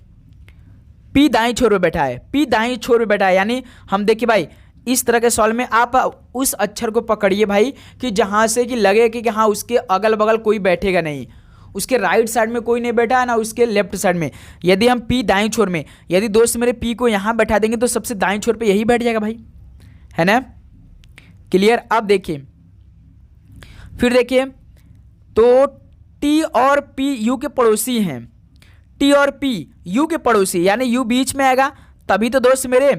पी दाईं छोर पे बैठा है, पी दाईं छोर पे बैठा है। यानी हम देखिए भाई इस तरह के सवाल में आप उस अक्षर को पकड़िए भाई कि जहां से कि लगे कि हाँ उसके अगल बगल कोई बैठेगा नहीं, उसके राइट साइड में कोई नहीं बैठा है ना उसके लेफ्ट साइड में। यदि हम पी दाईं छोर में, यदि दोस्त मेरे पी को यहाँ बैठा देंगे तो सबसे दाईं छोर पे यही बैठ जाएगा भाई, है ना। क्लियर? अब देखिए फिर देखिए तो टी और पी यू के पड़ोसी हैं, टी और पी यू के पड़ोसी यानी यू बीच में आएगा तभी तो दोस्त मेरे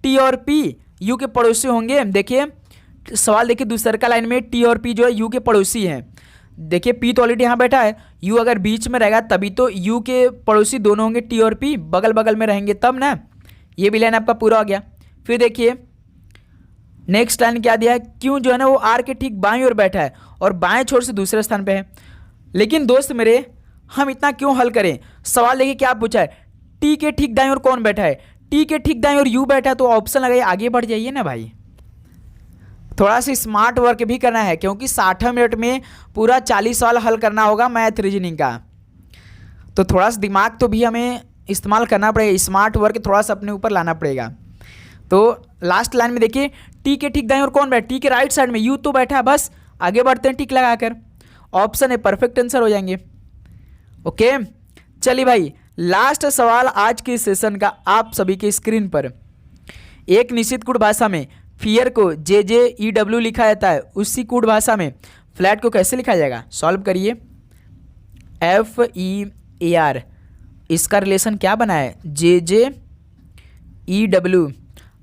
टी और पी यू के पड़ोसी होंगे। देखिए सवाल देखिए दूसरे का लाइन में टी और पी जो है यू के पड़ोसी हैं। देखिए पी तो ऑलरेडी यहाँ बैठा है, यू अगर बीच में रहेगा तभी तो यू के पड़ोसी दोनों होंगे, टी और पी बगल बगल में रहेंगे तब ना। ये भी लाइन आपका पूरा हो गया। फिर देखिए नेक्स्ट लाइन क्या दिया है, क्यों जो है ना वो आर के ठीक बाएं ओर बैठा है और बाएं छोर से दूसरे स्थान पे है। लेकिन दोस्त मेरे हम इतना क्यों हल करें, सवाल देखिए क्या पूछा है, टी के ठीक दाएं ओर कौन बैठा है, टी के ठीक दाएं ओर यू बैठा है, तो ऑप्शन लगाइए आगे बढ़ जाइए ना भाई। थोड़ा सा स्मार्ट वर्क भी करना है क्योंकि 60 मिनट में पूरा 40 सवाल हल करना होगा मैथ रीजनिंग का, तो थोड़ा सा दिमाग तो भी हमें इस्तेमाल करना पड़ेगा, स्मार्ट वर्क थोड़ा सा अपने ऊपर लाना पड़ेगा। तो लास्ट लाइन में देखिए टी के ठीक दाएं ओर कौन बैठा, टी के राइट साइड में यू तो बैठा है, बस आगे बढ़ते हैं टिक लगाकर, ऑप्शन है परफेक्ट आंसर हो जाएंगे। ओके चलिए भाई लास्ट सवाल आज के सेशन का आप सभी के स्क्रीन पर। एक निश्चित कूट भाषा में फियर को JJEW लिखा जाता है, उसी कूट भाषा में फ्लैट को कैसे लिखा जाएगा, सॉल्व करिए। FEAR इसका रिलेशन क्या बना है, JJEW,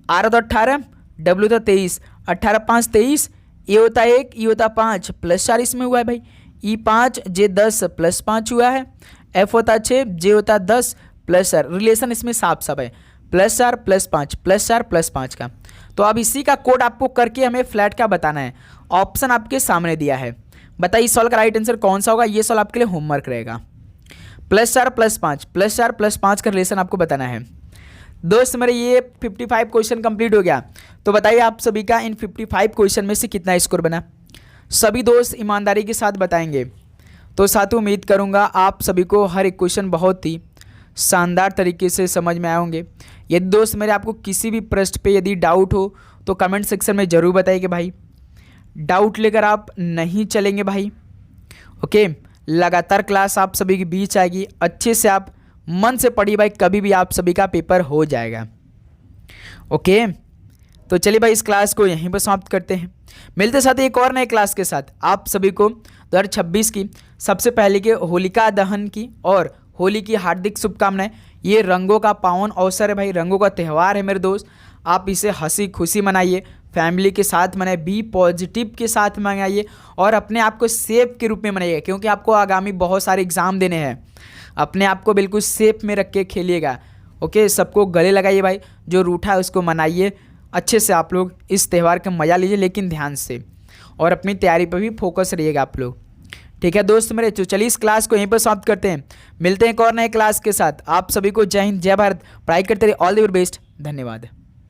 आर होता 18, W होता 23, 18 5 23, ए होता 1, ई होता 5 प्लस 4 इसमें हुआ है भाई, ई 5 J 10 प्लस 5 हुआ है, F होता 6, J होता 10 प्लस 4, रिलेशन इसमें साफ साफ है प्लस 4 प्लस 5 प्लस 4 प्लस 5 का। तो अब इसी का कोड आपको करके हमें फ्लैट का बताना है, ऑप्शन आपके सामने दिया है, बताइए सॉल्व का राइट आंसर कौन सा होगा, ये सॉल्व आपके लिए होमवर्क रहेगा। प्लस 4 प्लस 5 प्लस 4 प्लस 5 का रिलेशन आपको बताना है। दोस्त मेरे ये 55 क्वेश्चन कंप्लीट हो गया, तो बताइए आप सभी का इन 55 क्वेश्चन में से कितना स्कोर बना, सभी दोस्त ईमानदारी के साथ बताएंगे। तो साथ उम्मीद करूंगा आप सभी को हर एक क्वेश्चन बहुत ही शानदार तरीके से समझ में आए होंगे। यदि दोस्त मेरे आपको किसी भी प्रश्न पे यदि डाउट हो तो कमेंट सेक्शन में ज़रूर बताइए कि भाई डाउट लेकर आप नहीं चलेंगे भाई। ओके लगातार क्लास आप सभी के बीच आएगी, अच्छे से आप मन से पढ़िए भाई, कभी भी आप सभी का पेपर हो जाएगा। ओके तो चलिए भाई इस क्लास को यहीं पर समाप्त करते हैं, मिलते साथ ही एक और नए क्लास के साथ। आप सभी को 2026 की सबसे पहले के होलिका दहन की और होली की हार्दिक शुभकामनाएं। ये रंगों का पावन अवसर है भाई, रंगों का त्यौहार है मेरे दोस्त, आप इसे हंसी खुशी मनाइए, फैमिली के साथ मनाइए, बी पॉजिटिव के साथ मनाइए और अपने आप को सेफ के रूप में मनाइए, क्योंकि आपको आगामी बहुत सारे एग्जाम देने हैं। अपने आप को बिल्कुल सेफ में रख के खेलिएगा। ओके सबको गले लगाइए भाई, जो रूठा है उसको मनाइए, अच्छे से आप लोग इस त्यौहार का मजा लीजिए लेकिन ध्यान से, और अपनी तैयारी पर भी फोकस रहिएगा आप लोग। ठीक है दोस्त मेरे, तो चलिए इस क्लास को यहीं पर समाप्त करते हैं, मिलते हैं एक और नए क्लास के साथ। आप सभी को जय हिंद जय भारत, पढ़ाई करते रहिए, ऑल द वेरी बेस्ट, धन्यवाद।